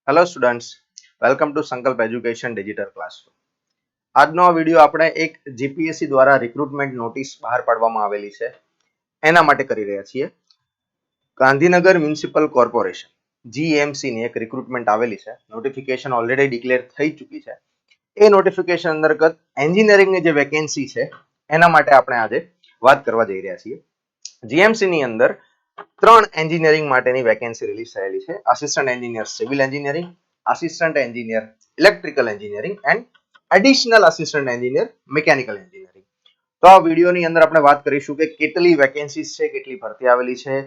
Hello students, welcome to સંકલ્પ education digital classroom. આજનો આ વિડીયો આપણે એક જીપીએસસી દ્વારા રિક્રુટમેન્ટ નોટિસ બહાર પાડવામાં આવેલી છે એના માટે કરી રહ્યા છીએ. ગાંધીનગર મ્યુનિસિપલ કોર્પોરેશન જીએમસી ની એક રિક્રુટમેન્ટ આવેલી છે. નોટિફિકેશન ઓલરેડી ડિક્લેર થઈ ચૂકી છે. એ નોટિફિકેશન અંતર્ગત એન્જિનિયરિંગની જે વેકેન્સી છે એના માટે આપણે આજે વાત કરવા જઈ રહ્યા છીએ. જીએમસી ની અંદર 3 એન્જિનિયરિંગ માટેની વેકેન્સી રિલીઝ થયેલી છે. Assistant engineer civil engineering, assistant engineer electrical engineering and additional assistant engineer mechanical engineering. તો આ વિડીયોની અંદર આપણે વાત કરીશું કે કેટલી વેકેન્સીઝ છે, કેટલી ભરતી આવેલી છે,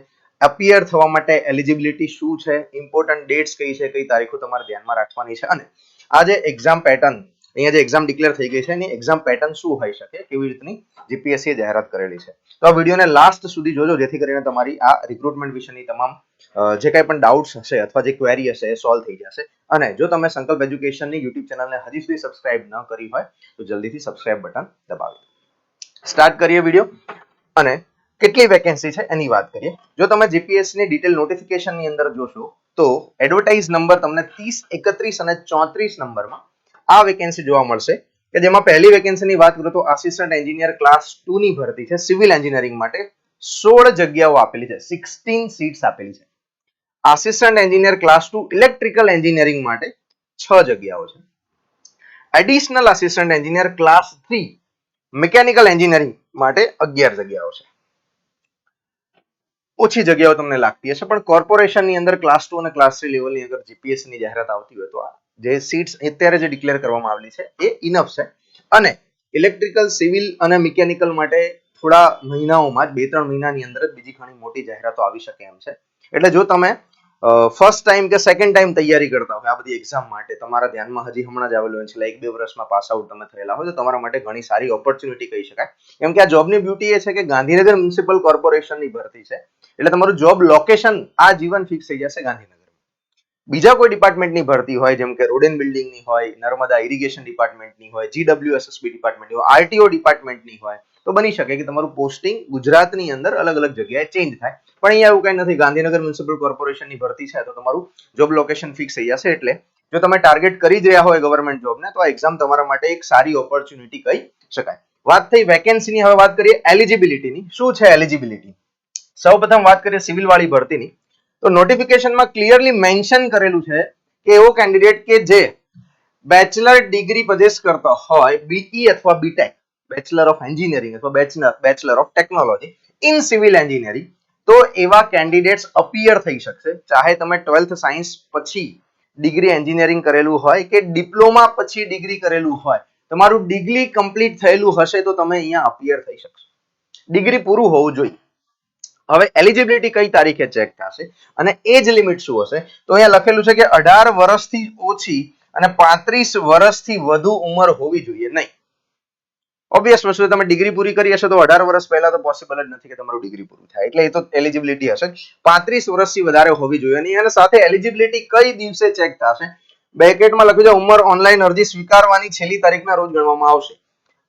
અપિયર થવા માટે એલિજિબિલિટી શું છે, ઇમ્પોર્ટન્ટ ડેટ્સ કઈ છે, કઈ તારીખો તમારે ધ્યાનમાં રાખવાની છે, અને આ જે એક્ઝામ પેટર્ન અહીંયા જે એક્ઝામ ડિક્લેર થઈ ગઈ છે એની એક્ઝામ પેટર્ન શું હોઈ શકે, કેવી રીતની જીપીએસસી જાહેરાત કરેલી છે. તો આ વિડીયોને લાસ્ટ સુધી જોજો જેથી કરીને તમારી આ રિક્રુટમેન્ટ વિશેની તમામ જે કંઈ પણ ડાઉટ્સ હશે અથવા જે ક્વેરી હશે એ સોલ્વ થઈ જશે. અને જો તમે સંકલ્પ એજ્યુકેશનની યુટ્યુબ ચેનલને હજી સુધી સબસ્ક્રાઇબ ન કરી હોય તો જલ્દીથી સબસ્ક્રાઇબ બટન દબાવી દો. સ્ટાર્ટ કરીએ વિડીયો અને કેટલી વેકેન્સી છે એની વાત કરીએ. જો તમે જીપીએસસી ની ડિટેલ નોટિફિકેશનની અંદર જોશો તો એડવર્ટાઇઝ નંબર તમને 30, 31 અને 34 નંબરમાં આ વેકેન્સી જોવા મળશે કે જેમાં પહેલી વેકેન્સીની વાત કરું તો આસિસ્ટન્ટ એન્જિનિયર ક્લાસ 2 ની ભરતી છે. સિવિલ એન્જિનિયરિંગ માટે 16 જગ્યાઓ આપેલી છે, 16 સીટ્સ આપેલી છે. Assistant engineer class 2 electrical engineering માટે 6 જગ્યાઓ છે. Additional assistant engineer class 3 mechanical engineering માટે 11 જગ્યાઓ છે. ઓછી જગ્યાઓ તમને લાગતી હશે પણ કોર્પોરેશનની અંદર ક્લાસ 2 અને ક્લાસ 3 લેવલની અગર જીપીએસસી ની જાહેરાત આવતી હોય તો આ જે સીટ્સ અત્યારે જે ડિક્લેર કરવામાં આવેલી છે એ ઇનફ છે. અને ઇલેક્ટ્રિકલ, સિવિલ અને મિકેનિકલ માટે થોડા મહિનાઓમાં જ 2-3 મહિનાની અંદર જ બીજી ઘણી મોટી જાહેરાતો આવી શકે એમ છે. એટલે જો તમે ફર્સ્ટ ટાઈમ કે સેકન્ડ ટાઈમ તૈયારી કરતા હોય આ બધી એક્ઝામ માટે, તમારા ધ્યાનમાં હજી હમણાં જ આવેલું હોય, છેલ્લા 1-2 વર્ષમાં પાસ આઉટ તમે થયેલા હોય તો તમારા માટે ઘણી સારી ઓપોર્ચ્યુનિટી કહી શકાય. કેમ કે આ જોબની બ્યુટી એ છે કે ગાંધીનગર મ્યુનિસિપલ કોર્પોરેશનની ભરતી છે એટલે તમારું જોબ લોકેશન આ જીવન ફિક્સ થઈ જશે ગાંધીનગર. બીજા કોઈ ડિપાર્ટમેન્ટની ભરતી હોય જેમ કે રોડ એન્ડ બિલ્ડિંગની હોય, નર્મદા ઇરિગેશન ડિપાર્ટમેન્ટની હોય, GWSSB ડિપાર્ટમેન્ટની હોય, આરટીઓ ડિપાર્ટમેન્ટની હોય તો બની શકે કે તમારું પોસ્ટિંગ ગુજરાતની અંદર અલગ અલગ જગ્યાએ ચેન્જ થાય. પણ અહીંયા એવું કઈ નથી. ગાંધીનગર મ્યુનિસિપલ કોર્પોરેશનની ભરતી છે તો તમારું જોબ લોકેશન ફિક્સ થઈ જશે. એટલે જો તમે ટાર્ગેટ કરી જ રહ્યા હોય ગવર્મેન્ટ જોબને તો આ એક્ઝામ તમારા માટે એક સારી ઓપોર્ચ્યુનિટી કહી શકાય. વાત થઈ વેકેન્સીની, હવે વાત કરીએ એલિજિબિલિટીની. શું છે એલિજિબિલિટી? સૌપ્રથમ વાત કરીએ સિવિલ વાળી ભરતીની તો નોટિફિકેશનમાં ક્લિયરલી મેન્શન કરેલું છે કે એવો કેન્ડિડેટ કે જે બેચલર ડિગ્રી પોઝેસ કરતો હોય, બીઈ અથવા બીટેક, બેચલર ઓફ એન્જિનિયરિંગ અથવા bachelor of technology in civil engineering, તો એવા કેન્ડિડેટ્સ અપિયર થઈ શકશે. ચાહે તમે 12th સાયન્સ પછી ડિગ્રી એન્જિનિયરિંગ કરેલું હોય કે ડિપ્લોમા પછી ડિગ્રી કરેલું હોય, તમારું ડિગ્રી કમ્પ્લીટ થયેલું હશે તો તમે અહીંયા અપિયર થઈ શકશો. ડિગ્રી પૂરું હોવું જોઈએ. હવે એલિજિબિલિટી કઈ તારીખે ચેક થશે અને એજ લિમિટ શું હશે તો અહીંયા લખેલું છે કે 18 વર્ષથી ઓછી અને 35 વર્ષથી વધુ ઉંમર હોવી જોઈએ નહીં. ઓબ્વિયસ વસ્તુ, તમે ડિગ્રી પૂરી કરી હશે તો 18 વર્ષ પહેલા તો પોસિબલ જ નથી કે તમારું ડિગ્રી પૂરું થાય, એટલે એ તો એલિજિબિલિટી હશે 35 વર્ષથી વધારે હોવી જોઈએ. અને સાથે એલિજિબિલિટી કઈ દિવસે ચેક થશે, બ્રેકેટમાં લખ્યું છે ઉંમર ઓનલાઈન અરજી સ્વીકારવાની છેલ્લી તારીખના રોજ ગણવામાં આવશે.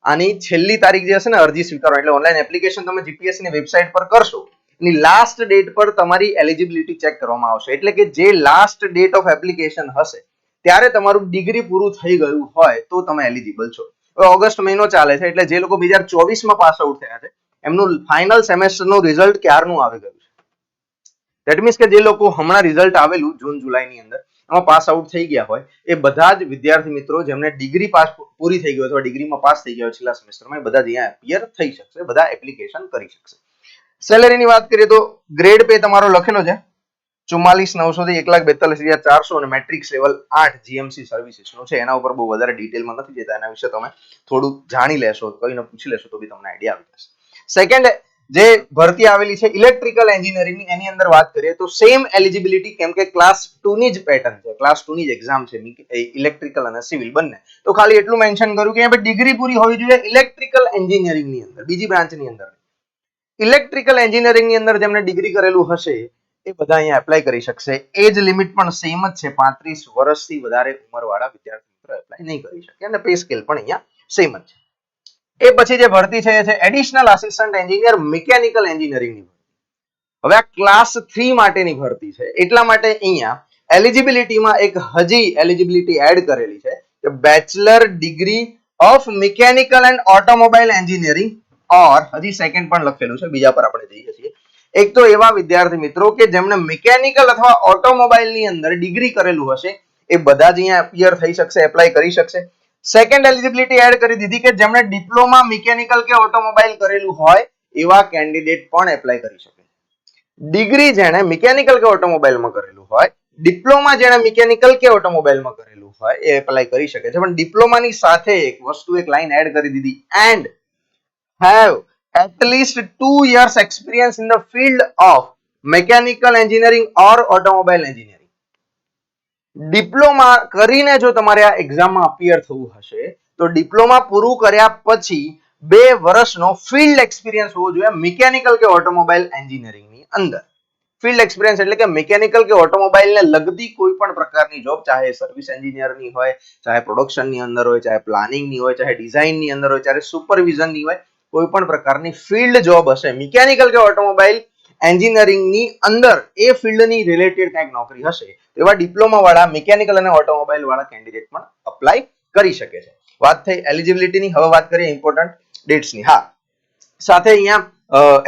આની છેલ્લી તારીખ જે હશે ને અરજી સ્વીકારવા, એટલે ઓનલાઈન એપ્લિકેશન તમે જીપીએસસી ની વેબસાઇટ પર કરશો ની લાસ્ટ ડેટ પર તમારી એલિજિબિલિટી ચેક કરવામાં આવશે. એટલે કે જે લાસ્ટ ડેટ ઓફ એપ્લિકેશન હશે ત્યારે તમારું ડિગ્રી પૂરું થઈ ગયું હોય તો તમે એલિજિબલ છો. હવે ઓગસ્ટ મહિનો ચાલે છે એટલે જે લોકો 2024 માં પાસ આઉટ થયા છે એમનું ફાઇનલ સેમેસ્ટરનું રિઝલ્ટ ક્યારનું આવી ગયું છે. ધેટ મીન્સ કે જે લોકો હમણાં રિઝલ્ટ આવેલું જૂન જુલાઈની અંદર એમાં પાસ આઉટ થઈ ગયા હોય એ બધા જ વિદ્યાર્થી મિત્રો જેમને ડિગ્રી પૂરી થઈ ગઈ અથવા ડિગ્રીમાં પાસ થઈ ગયા હોય છેલ્લા સેમેસ્ટરમાં, એ બધા જ અહીંયા એપિયર થઈ શકશે, બધા એપ્લિકેશન કરી શકશે. સેલેરીની વાત કરીએ તો ગ્રેડ પે તમારો લખેલો છે 44,900 થી 1,42,400 અને મેટ્રિક્સ લેવલ 8 જીએમસી સર્વિસીસનો છે. એના ઉપર બહુ વધારે ડિટેલમાં નથી જતા, એના વિશે તમે થોડું જાણી લેશો, કોઈને પૂછી લેશો તો બી તમને આઈડિયા આવી જશે. સેકન્ડ જે ભરતી આવેલી છે ઇલેક્ટ્રિકલ એન્જિનિયરિંગની, એની અંદર વાત કરીએ તો સેમ એલિજિબિલિટી, કેમ કે ક્લાસ 2 ની જ પેટર્ન છે, ક્લાસ 2 ની જ એક્ઝામ છે ઇલેક્ટ્રિકલ અને સિવિલ બંને. તો ખાલી એટલું મેન્શન કર્યું કે અહીંયા ડિગ્રી પૂરી હોવી જોઈએ ઇલેક્ટ્રિકલ એન્જિનિયરિંગની અંદર, બીજી બ્રાન્ચની અંદર. ઇલેક્ટ્રિકલ એન્જિનિયરિંગની અંદર જેમને ડિગ્રી કરેલું હશે એ બધા અહીંયા એપ્લાય કરી શકશે. એજ લિમિટ પણ સેમ જ છે, 35 વર્ષથી વધારે ઉંમરવાળા વિદ્યાર્થી મિત્રો એપ્લાય નહીં કરી શકે અને પે સ્કેલ પણ અહીંયા સેમ જ છે. એ પછી જે ભરતી છે એ છે એડિશનલ આસિસ્ટન્ટ એન્જિનિયર મિકેનિકલ એન્જિનિયરિંગની. હવે આ ક્લાસ 3 માટેની ભરતી છે એટલા માટે અહીંયા એલિજિબિલિટીમાં એક હજી એલિજિબિલિટી એડ કરેલી છે કે bachelor degree of mechanical and automobile engineering ઓર હજી સેકન્ડ પણ લખેલું છે, બીજા પર આપણે જઈએ છીએ. એક તો એવા વિદ્યાર્થી મિત્રો કે જેમણે મિકેનિકલ અથવા ઓટોમોબાઈલ ની અંદર ડિગ્રી કરેલું હશે એ બધા જ અહીંયા અપિયર થઈ શકશે, એપ્લાય કરી શકશે. સેકન્ડ એલિજિબિલિટી એડ કરી દીધી કે જેમણે ડિપ્લોમા મિકેનિકલ કે ઓટોમોબાઈલ કરેલું હોય એવા કેન્ડિડેટ પણ એપ્લાય કરી શકે. ડિગ્રી જેણે મિકેનિકલ કે ઓટોમોબાઈલમાં કરેલું હોય, ડિપ્લોમા જેણે મિકેનિકલ કે ઓટોમોબાઈલમાં કરેલું હોય એ એપ્લાય કરી શકે છે. પણ ડિપ્લોમાની સાથે એક વસ્તુ, એક લાઈન એડ કરી દીધી, and have at least 2 years experience in the field of mechanical engineering or automobile engineering. Diploma કરીને જો તમારે આ એક્ઝામમાં અપિયર થવું હશે તો ડિપ્લોમા પૂરું કર્યા પછી 2 વર્ષનો ફિલ્ડ એક્સપિરિયન્સ હોવો જોઈએ મિકેનિકલ કે ઓટોમોબાઈલ એન્જિનિયરિંગ ની અંદર. ફિલ્ડ એક્સપિરિયન્સ એટલે કે મિકેનિકલ કે ઓટોમોબાઈલ ને લગતી કોઈ પણ પ્રકારની જોબ, ચાહે સર્વિસ એન્જિનિયર ની હોય, ચાહે પ્રોડક્શન ની અંદર હોય, ચાહે પ્લાનિંગ ની હોય, ચાહે ડિઝાઇન ની અંદર હોય, ચાહે સુપરવિઝન ની હોય, કોઈ પણ પ્રકારની ફિલ્ડ જોબ હશે મિકેનિકલ કે ઓટોમોબાઈલ એન્જિનિયરિંગ ની અંદર એ ફિલ્ડ ની રિલેટેડ કંઈક નોકરી હશે એવા ડિપ્લોમા વાળા મિકેનિકલ અને ઓટોમોબાઈલ વાળા કેન્ડિડેટ પણ અપ્લાય કરી શકે છે. વાત થઈ એલિજિબિલિટી ની. હવે વાત કરીએ ઇમ્પોર્ટન્ટ ડેટ્સ ની. હા, સાથે અહીંયા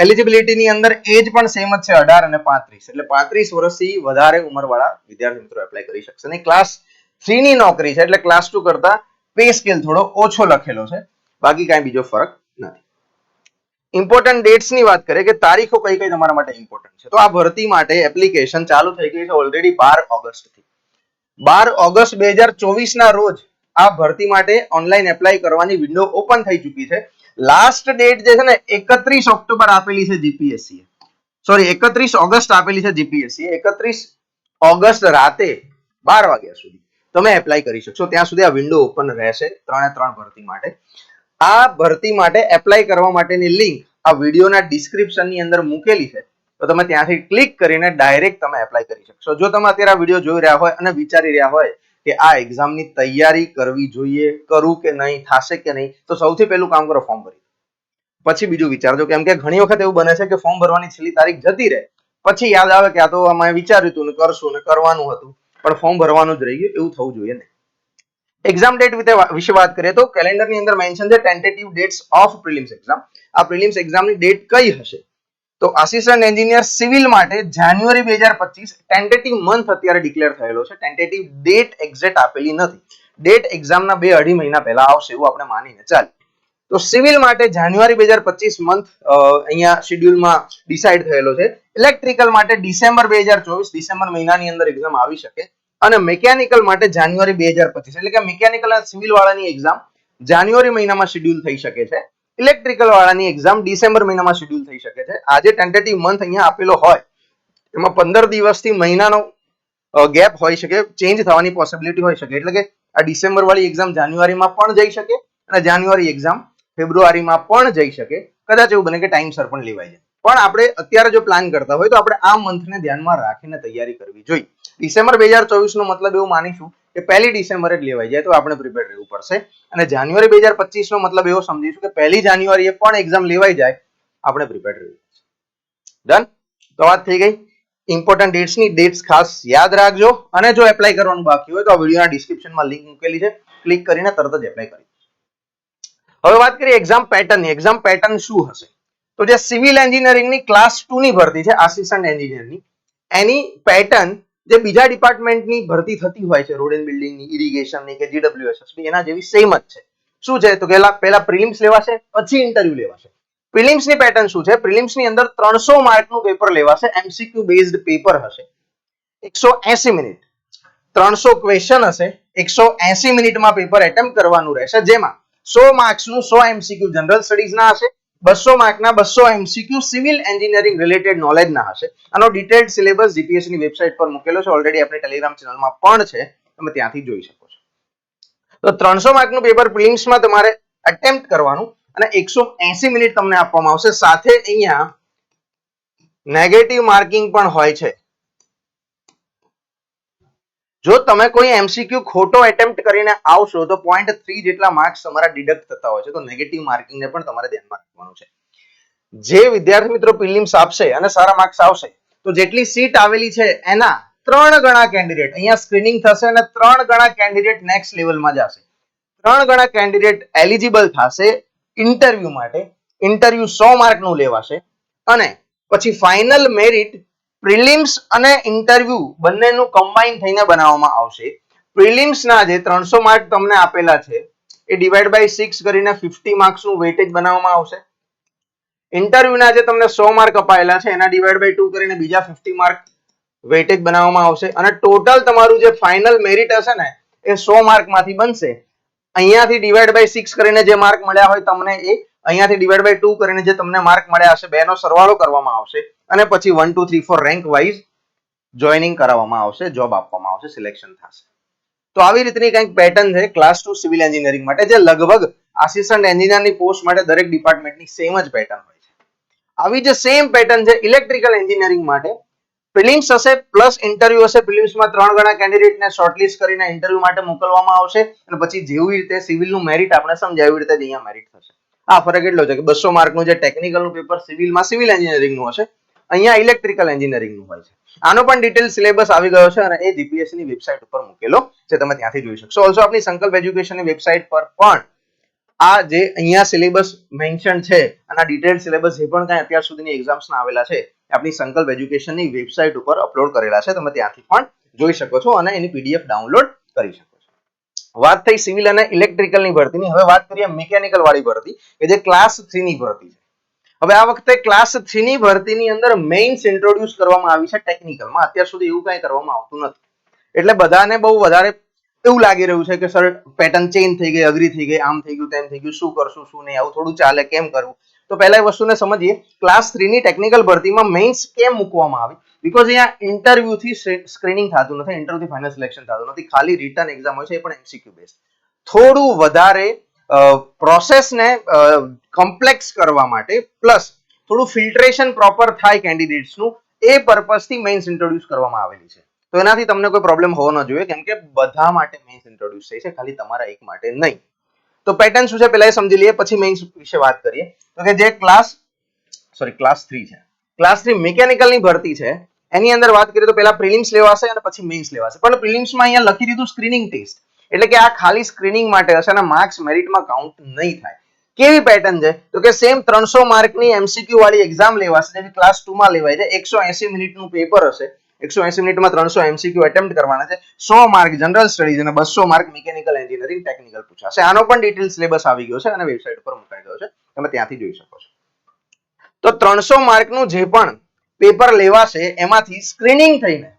એલિજિબિલિટી ની અંદર એજ પણ સેમ જ છે, 18 અને 35, એટલે 35 વર્ષથી વધારે ઉંમર વાળા વિદ્યાર્થી મિત્રો એપ્લાય કરી શકશે. અને ક્લાસ 3 ની નોકરી છે એટલે ક્લાસ 2 કરતા પે સ્કેલ થોડો ઓછો લખેલો છે, બાકી કાંઈ બીજો ફરક નથી. ઇમ્પોર્ટન્ટ ડેટ્સ ની વાત કરીએ કે તારીખો કઈ કઈ તમારા માટે ઇમ્પોર્ટન્ટ છે, તો આ ભરતી માટે એપ્લિકેશન ચાલુ થઈ ગઈ છે ઓલરેડી 12 ઓગસ્ટ થી. 12 ઓગસ્ટ 2024 ના રોજ આ ભરતી માટે ઓનલાઈન એપ્લાય કરવાની વિન્ડો ઓપન થઈ ચૂકી છે. લાસ્ટ ડેટ જે છે ને 31 ઓક્ટોબર આપેલી છે જીપીએસસી, સોરી 31 ઓગસ્ટ આપેલી છે જીપીએસસી. 31 ઓગસ્ટ રાતે 12 વાગ્યા સુધી તમે એપ્લાય કરી શકશો. ત્યાં સુધી આ વિન્ડો ઓપન રહેશે 3 ભરતી માટે. આ ભરતી માટે એપ્લાય કરવા માટેની લિંક આ વિડીયોના ડિસ્ક્રિપ્શન ની અંદર મૂકેલી છે, તો તમે ત્યાંથી ક્લિક કરીને ડાયરેક્ટ તમે એપ્લાય કરી શકશો. જો તમે અત્યારે આ વિડીયો જોઈ રહ્યા હોય અને વિચારી રહ્યા હોય કે આ એક્ઝામની તૈયારી કરવી જોઈએ, કરું કે નહીં, થશે કે નહીં, તો સૌથી પહેલું કામ કરો, ફોર્મ ભરી પછી બીજું વિચારજો. કેમ કે ઘણી વખત એવું બને છે કે ફોર્મ ભરવાની છેલ્લી તારીખ જતી રહે પછી યાદ આવે કે આ તો અમે વિચાર્યું હતું ને કરશું ને કરવાનું હતું, પણ ફોર્મ ભરવાનું જ રહી ગયું. એવું થવું જોઈએ ને. એક્ઝામ ડેટ વિશે વાત કરીએ તો કેલેન્ડર ની અંદર મેન્શન છે tentative dates of prelims exam. આ પ્રિલિમ્સ એક્ઝામની ડેટ કઈ હશે તો આસિસ્ટન્ટ એન્જિનિયર સિવિલ માટે જાન્યુઆરી 2025 ટેન્ટેટિવ મંથ અત્યારે ડિક્લેર થયેલો છે. ટેન્ટેટિવ ડેટ એક્ઝેક્ટ આપેલી નથી. ડેટ એક્ઝામના 2-2.5 મહિના પહેલા આવશે એવું આપણે માનીને ચાલ. તો સિવિલ માટે જાન્યુઆરી 2025 મંથ અહીંયા શેડ્યુલમાં ડિસાઈડ થયેલો છે. ઇલેક્ટ્રિકલ માટે ડિસેમ્બર 2024, ડિસેમ્બર મહિનાની અંદર એક્ઝામ આવી શકે. અને મિકેનિકલ માટે જાન્યુઆરી 2025, એટલે કે મિકેનિકલ અને સિવિલ વાળાની એક્ઝામ જાન્યુઆરી મહિનામાં શેડ્યુલ થઈ શકે છે. ઇલેક્ટ્રિકલ વાળાની એક્ઝામ ડિસેમ્બર મહિનામાં શેડ્યુલ થઈ શકે છે. આજે ટેન્ટેટિવ મંથ અહીંયા આપેલો હોય એમાં 15 દિવસથી મહિનાનો ગેપ હોઈ શકે, ચેન્જ થવાની પોસિબિલિટી હોઈ શકે. એટલે કે આ ડિસેમ્બર વાળી એક્ઝામ જાન્યુઆરીમાં પણ જઈ શકે અને જાન્યુઆરી એક્ઝામ ફેબ્રુઆરીમાં પણ જઈ શકે. કદાચ એવું બને કે ટાઈમસર પણ લેવાઈ જાય. પણ આપણે અત્યારે જો પ્લાન કરતા હોય તો આપણે આ મંથને ધ્યાનમાં રાખીને તૈયારી કરવી જોઈએ. ડિસેમ્બર 2024 નો મતલબ એવું માનીશું કે 1 ડિસેમ્બરે જ લેવાઈ જાય તો આપણે પ્રિપેર રહેવું પડશે. અને જાન્યુઆરી 2025 નો મતલબ એવો સમજીશું કે 1 જાન્યુઆરીએ પણ એક્ઝામ લેવાઈ જાય, આપણે પ્રિપેર રહેવું પડશે. ડન. તો વાત થઈ ગઈ ઇમ્પોર્ટન્ટ ડેટ્સ ની. ડેટ્સ ખાસ યાદ રાખજો અને જો એપ્લાય કરવાનું બાકી હોય તો આ વિડીયોના ડિસ્ક્રિપ્શનમાં લિંક મૂકેલી છે, ક્લિક કરીને તરત જ એપ્લાય કરી. હવે વાત કરીએ એક્ઝામ પેટર્નની. એક્ઝામ પેટર્ન શું હશે તો જે સિવિલ એન્જિનિયરિંગની ક્લાસ 2 ની ભરતી છે આસિસ્ટન્ટ એન્જિનિયરની, એની પેટર્ન જે બીજા ડિપાર્ટમેન્ટની ભરતી થતી હોય છે, રોડ એન્ડ બિલ્ડિંગની, ઇરિગેશનની કે જીડબ્લ્યુએસએસની, એના જેવી સેમ જ છે. શું છે તો પહેલા પ્રિલિમ્સ લેવાશે, પછી ઇન્ટરવ્યુ લેવાશે. પ્રિલિમ્સ ની પેટર્ન શું છે? પ્રિલિમ્સ ની અંદર 300 માર્કનું પેપર લેવાશે, એમસીક્યુ બેઝડ પેપર હશે. 180 મિનિટ 300 ક્વેશ્ચન હશે. 180 મિનિટમાં પેપર એટેમ્પ્ટ કરવાનું રહેશે, જેમાં 100 માર્ક્સનું 100 એમસીક્યુ જનરલ સ્ટડીઝ ના હશે, 200 માર્કના 200 MCQ civil engineering related knowledge ના હશે. આનો ડિટેલ્ડ સિલેબસ જીપીએસસી ની વેબસાઇટ પર મૂકેલો છે, ઓલરેડી આપણી ટેલિગ્રામ ચેનલમાં પણ છે, તમે ત્યાંથી જોઈ શકો છો. તો 300 માર્કનું પેપર પ્રિલિમ્સમાં તમારે એટેમ્પ્ટ કરવાનું અને 180 મિનિટ તમને આપવામાં આવશે. સાથે અહીંયા નેગેટિવ માર્કિંગ પણ હોય છે. જો તમે કોઈ એમસીક્યુ ખોટો એટેમ્પ્ટ કરીને આવશો તો 0.3 જેટલા માર્ક્સ તમારા ડિડક્ટ થતા હોય છે. તો નેગેટિવ માર્કિંગને પણ તમારે ધ્યાનમાં રાખવાનું છે. જે વિદ્યાર્થી મિત્રો પ્રિલિમ્સ આપશે અને સારા માર્ક્સ આવશે તો જેટલી સીટ આવેલી છે એના 3 ગણા કેન્ડિડેટ અહીંયા સ્ક્રીનિંગ થશે અને 3 ગણા કેન્ડિડેટ નેક્સ્ટ લેવલમાં જશે. 3 ગણા કેન્ડિડેટ એલિજિબલ થશે ઇન્ટરવ્યુ માટે. ઇન્ટરવ્યુ 100 માર્કનું લેવાશે અને પછી ફાઇનલ મેરિટ પ્રિલિમ્સ અને ઇન્ટરવ્યુ બંનેનું કમ્બાઈન થઈને બનાવવામાં આવશે. પ્રિલિમ્સના જે 300 માર્ક તમને આપેલા છે એ ડિવાઈડ બાય 6 કરીને 50 માર્ક્સનું વેટેજ બનાવવામાં આવશે. ઇન્ટરવ્યુના જે તમને 100 માર્ક અપાયેલા છે એના ડિવાઈડ બાય 2 કરીને બીજા 50 માર્ક વેટેજ બનાવવામાં આવશે અને ટોટલ તમારું જે ફાઇનલ મેરિટ હશે ને એ 100 માર્કમાંથી બનશે. અહીંયાથી ડિવાઈડ બાય 6 કરીને જે માર્ક મળ્યા હોય તમને એ અહીંયાથી ડિવાઈડ બાય 2 કરીને જે તમને માર્ક મળ્યા હશે બેનો સરવાળો કરવામાં આવશે અને પછી 1 2 3 4 રેન્ક વાઇઝ જોઈનિંગ કરાવવામાં આવશે, જોબ આપવામાં આવશે, સિલેક્શન થશે. તો આવી રીતની કંઈક પેટર્ન છે ક્લાસ 2 સિવિલ એન્જિનિયરિંગ માટે, જે લગભગ આસિસ્ટન્ટ એન્જિનિયરની પોસ્ટ માટે દરેક ડિપાર્ટમેન્ટની સેમ જ પેટર્ન હોય છે. આવી જે સેમ પેટર્ન છે ઇલેક્ટ્રિકલ એન્જિનિયરિંગ માટે. પ્રિલિમ્સ હશે પ્લસ ઇન્ટરવ્યુ હશે. પ્રિલિમ્સમાં 3 ગણા કેન્ડિડેટને શોર્ટલિસ્ટ કરીને ઇન્ટરવ્યુ માટે મોકલવામાં આવશે અને પછી જેવી રીતે સિવિલનું મેરિટ આપણે સમજાય એવી રીતે અહીંયા મેરિટ થશે. આ ફરક એટલો છે કે 200 માર્કનું જે ટેકનિકલનું પેપર સિવિલમાં સિવિલ એન્જિનિયરિંગનું હશે, અહીંયા ઇલેક્ટ્રિકલ એન્જિનિયરિંગનું હોય છે. આનો પણ ડિટેલ સિલેબસ આવી ગયો છે અને એ જીપીએસસી ની વેબસાઇટ ઉપર મૂકેલો છે, તમે ત્યાંથી જોઈ શકશો. ઓલસો આપણી સંકલ્પ એજ્યુકેશનની વેબસાઇટ પર પણ આ જે અહીંયા સિલેબસ મેન્શન છે અને આ ડિટેલ સિલેબસ જે પણ કાંઈ અત્યાર સુધીની એક્ઝામ્સના આવેલા છે આપણી સંકલ્પ એજ્યુકેશનની વેબસાઇટ ઉપર અપલોડ કરેલા છે, તમે ત્યાંથી પણ જોઈ શકો છો અને એની પીડીએફ ડાઉનલોડ કરી શકો છો. વાત થઈ સિવિલ અને ઇલેક્ટ્રિકલની ભરતીની. હવે વાત કરીએ મિકેનિકલ વાળી ભરતી કે જે ક્લાસ 3 ની ભરતી છે. હવે આ વખતે ક્લાસ 3 ની ભરતીની અંદર મેઇન્સ ઇન્ટ્રોડ્યુસ કરવામાં આવી છે ટેકનિકલમાં. અત્યાર સુધી એવું કાંઈ કરવામાં આવતું નથી એટલે બધાને બહુ વધારે એવું લાગી રહ્યું છે કે સર પેટર્ન ચેન્જ થઈ ગઈ, અઘરી થઈ ગઈ, આમ થઈ ગયું, તેમ થઈ ગયું, શું કરશું શું નહીં, આવું થોડું ચાલે, કેમ કરવું. તો પહેલા એ વસ્તુને સમજીએ. ક્લાસ 3 ની ટેકનિકલ ભરતીમાં મેઇન્સ કેમ મૂકવામાં આવી? બીકોઝ અહીંયા ઇન્ટરવ્યુથી સ્ક્રીનિંગ થતું નથી, ઇન્ટરવ્યુથી ફાઇનલ સિલેક્શન થતું નથી, ખાલી રિટર્ન એક્ઝામ હોય છે, એ પણ એમસીક્યુ બેઝ. થોડું વધારે પ્રોસેસને કોમ્પ્લેક્સ કરવા માટે પ્લસ થોડું ફિલ્ટરેશન પ્રોપર થાય કેન્ડિડેટ્સનું એ પર્પઝથી મેઇન્સ ઇન્ટ્રોડ્યુસ કરવામાં આવેલી છે. તો એનાથી તમને કોઈ પ્રોબ્લેમ હોવો ન જોઈએ કેમ કે બધા માટે મેઇન્સ ઇન્ટ્રોડ્યુસ થઈ છે, ખાલી તમારા એક માટે નહીં. તો પેટર્ન શું છે પહેલા એ સમજી લઈએ, પછી મેઇન્સ વિશે વાત કરીએ. તો કે જે ક્લાસ 3 છે, ક્લાસ 3 મિકેનિકલની ભરતી છે એની અંદર વાત કરીએ તો પહેલા પ્રિલિમ્સ લેવાશે અને પછી મેઇન્સ લેવાશે. પણ પ્રિલિમ્સમાં અહીંયા લખી દીધું સ્ક્રીનિંગ ટેસ્ટ, એટલે કે આ ખાલી સ્ક્રીનિંગ માટે હશે અને માર્ક્સ મેરિટમાં કાઉન્ટ નહીં થાય. કેવી પેટર્ન છે તો કે સેમ 300 માર્કની એમસીક્યુ વાળી એક્ઝામ લેવાશે જે ક્લાસ 2 માં લેવાય છે. 180 મિનિટનું પેપર હશે, 180 મિનિટમાં 300 એમસીક્યુ એટેમ્પ્ટ કરવાના છે. 100 માર્ક જનરલ સ્ટડીઝ અને 200 માર્ક મિકેનિકલ એન્જિનિયરિંગ ટેકનિકલ પૂછાશે. આનો પણ ડિટેલ સિલેબસ આવી ગયો છે અને વેબસાઇટ ઉપર મુકાઈ ગયો છે, તમે ત્યાંથી જોઈ શકો છો. તો 300 માર્કનું જે પણ પેપર લેવાશે એમાંથી સ્ક્રીનિંગ થઈને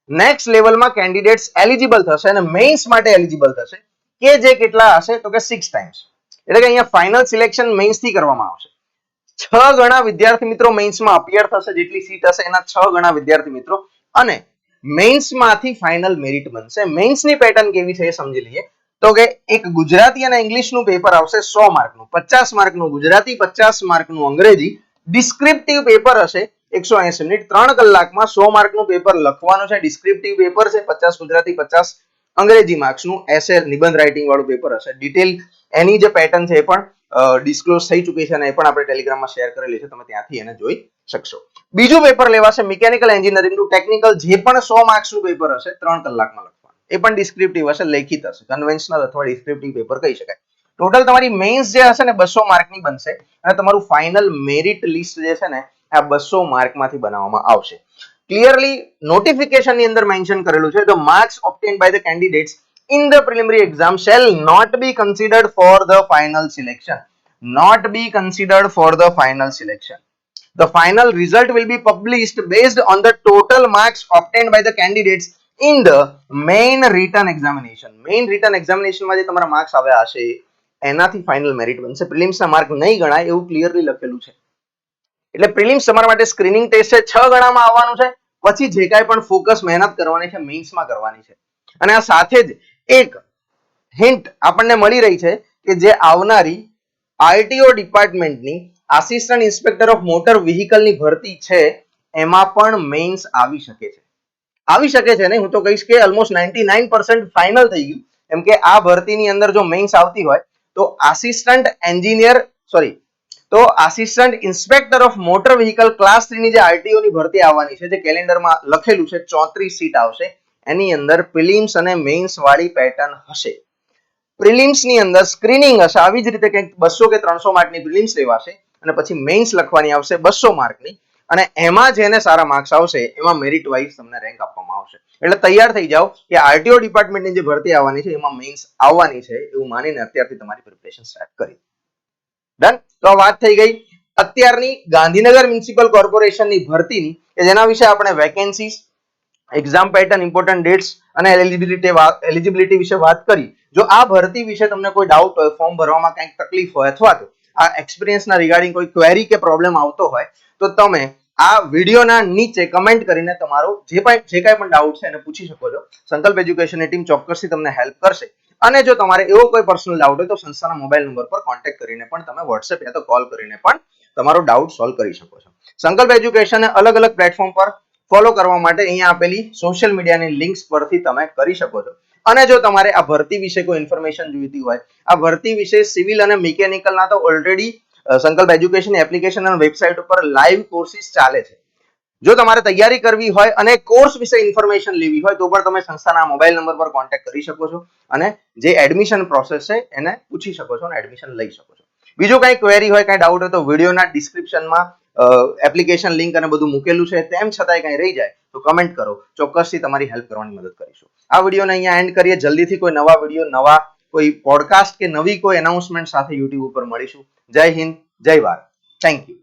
નેક્સ્ટ લેવલમાં કેન્ડિડેટ્સ એલિજિબલ થશે અને મેઇન્સ માટે એલિજિબલ થશે કે જે કેટલા હશે તો કે 6 ટાઈમ્સ. એટલે કે અહીંયા ફાઇનલ સિલેક્શન મેઇન્સ થી કરવામાં આવશે. 6 ગણા વિદ્યાર્થી મિત્રો મેઇન્સમાં અપિયર થશે, જેટલી સીટ હશે એના 6 ગણા વિદ્યાર્થી મિત્રો અને મેઇન્સમાંથી ફાઇનલ મેરિટ બનશે. મેઇન્સની પેટર્ન કેવી છે એ સમજી લઈએ. તો કે એક ગુજરાતી અને ઇંગ્લિશનું પેપર આવશે 100 માર્કનું, 50 માર્કનું ગુજરાતી, 50 માર્કનું અંગ્રેજી. ડિસ્ક્રિપ્ટિવ પેપર હશે 180 મિનિટ, 3 કલાકમાં 100 માર્કનું પેપર લખવાનું છે. ડિસ્ક્રિપ્ટિવ પેપર છે 50 ગુજરાતી 50 અંગ્રેજી માર્ક્સનું એસે નિબંધ રાઇટિંગ વાળું પેપર હશે. ડિટેલ એની જે પેટર્ન છે એ પણ ડિસ્ક્લોઝ થઈ ચૂકી છે અને એ પણ આપણે ટેલિગ્રામમાં શેર કરેલી છે, તમે ત્યાંથી એને જોઈ શકશો. બીજું પેપર લેવાશે મિકેનિકલ એન્જિનિયરિંગનું ટેકનિકલ, જે પણ 100 માર્ક્સનું પેપર હશે 3 કલાકમાં લખવાનું. એ પણ ડિસ્ક્રિપ્ટિવ હશે, લેખિત હશે, કન્વેન્શનલ અથવા ડિસ્ક્રિપ્ટિવ પેપર કહી શકાય. ટોટલ તમારી મેઇન્સ જે હશે ને 200 માર્કની બનશે અને તમારું ફાઇનલ મેરિટ લિસ્ટ જે છે ને આ 200 માર્કમાંથી બનાવવામાં આવશે. ક્લિયરલી નોટિફિકેશનની અંદર મેન્શન કરેલું છે, the marks obtained by the candidates in the preliminary exam shall not be considered for the final selection. Not be considered for the final selection. The final result will be published based on the total marks obtained by the candidates in the main written examination. Main written examination માં જે તમારા marks આવ્યા હશે એનાથી final merit બનશે. પ્રિલિમ્સના mark નહીં ગણાય એવું ક્લિયરલી લખેલું છે. એટલે પ્રિલિમ્સ તમારા માટે સ્ક્રીનિંગ ટેસ્ટ છે, 6 ગણામાં આવવાનું છે. પછી જે કાંઈ પણ ફોકસ મહેનત કરવાની છે મેઇન્સમાં કરવાની છે. અને આ સાથે જ એક હિન્ટ આપણને મળી રહી છે કે જે આવનારી આરટીઓ ડિપાર્ટમેન્ટની આસિસ્ટન્ટ ઇન્સ્પેક્ટર ઓફ મોટર વ્હીકલની ભરતી છે એમાં પણ મેઇન્સ આવી શકે છે. આવી શકે છે નહીં, હું તો કહીશ કે ઓલમોસ્ટ 99% ફાઇનલ થઈ ગયું. એમ કે આ ભરતીની અંદર જો મેઇન્સ આવતી હોય તો આસિસ્ટન્ટ એન્જિનિયર તો assistant inspector of motor vehicle class 3 ની જે આરટીઓ ની ભરતી આવવાની છે, જે કેલેન્ડરમાં લખેલું છે 34 સીટ આવશે, એની અંદર પ્રિલિમ્સ અને મેઇન્સ વાળી પેટર્ન હશે. પ્રિલિમ્સ ની અંદર સ્ક્રીનિંગ હશે, આવી જ રીતે કંઈક 200 કે 300 માર્કની પ્રિલિમ્સ લેવાશે અને પછી મેઇન્સ લખવાની આવશે 200 માર્કની, અને એમાં જેને સારા માર્ક્સ આવશે એમાં મેરિટ વાઇઝ તમને રેન્ક આપવામાં આવશે. એટલે તૈયાર થઈ જાઓ કે આરટીઓ ડિપાર્ટમેન્ટની જે ભરતી આવવાની છે એમાં મેઇન્સ આવવાની છે એવું માનીને અત્યારથી તમારી પ્રિપરેશન સ્ટાર્ટ કરી. ડન. તો આ વાત થઈ ગઈ અત્યારની ગાંધીનગર મ્યુનિસિપલ કોર્પોરેશનની ભરતીની, કે જેના વિશે આપણે vacancies, exam pattern, important dates અને એલિજિબિલિટી વિશે વાત કરી. જો આ ભરતી વિશે તમને કોઈ ડાઉટ હોય, ફોર્મ ભરવામાં કંઈક તકલીફ હોય અથવા તો આ એક્સપિરિયન્સના રિગાર્ડિંગ કોઈ ક્વેરી કે પ્રોબ્લેમ આવતો હોય તો તમે આ વિડીયોના નીચે કમેન્ટ કરીને તમારો જે કાંઈ પણ ડાઉટ છે એને પૂછી શકો છો. સંકલ્પ એજ્યુકેશનની ટીમ ચોક્કસથી તમને હેલ્પ કરશે. અને જો તમારે એવો કોઈ પર્સનલ ડાઉટ હોય તો સંસ્થાના મોબાઈલ નંબર પર કોન્ટેક્ટ કરીને પણ તમે વોટ્સએપ યા તો કોલ કરીને પણ તમારો ડાઉટ સોલ્વ કરી શકો છો. સંકલ્પ એજ્યુકેશનને અલગ અલગ પ્લેટફોર્મ પર ફોલો કરવા માટે અહીંયા આપેલી સોશિયલ મીડિયાની લિંક્સ પરથી તમે કરી શકો છો. અને જો તમારે આ ભરતી વિશે કોઈ ઇન્ફોર્મેશન જોઈતી હોય, આ ભરતી વિશે સિવિલ અને મિકેનિકલના તો ઓલરેડી સંકલ્પ એજ્યુકેશન એપ્લિકેશન અને વેબસાઇટ ઉપર લાઈવ કોર્સિસ ચાલે છે. જો તમારે તૈયારી કરવી હોય અને કોર્સ વિશે ઇન્ફોર્મેશન લેવી હોય તો પણ તમે સંસ્થાના મોબાઈલ નંબર પર કોન્ટેક્ટ કરી શકો છો અને જે એડમિશન પ્રોસેસ છે એને પૂછી શકો છો અને એડમિશન લઈ શકો છો. બીજું કઈ ક્વેરી હોય, કઈ ડાઉટ હોય તો વિડીયોના ડિસ્ક્રિપ્શનમાં એપ્લિકેશન લિંક અને બધું મૂકેલું છે, તેમ છતાંય કઈ રહી જાય તો કમેન્ટ કરો, ચોક્કસથી તમારી હેલ્પ કરવાની મદદ કરીશું. આ વિડીયોને અહીંયા એન્ડ કરીએ. જલ્દીથી કોઈ નવા વિડીયો, નવા કોઈ પોડકાસ્ટ કે નવી કોઈ એનાઉન્સમેન્ટ સાથે યુટ્યુબ ઉપર મળીશું. જય હિન્દ, જય ભારત. Thank you.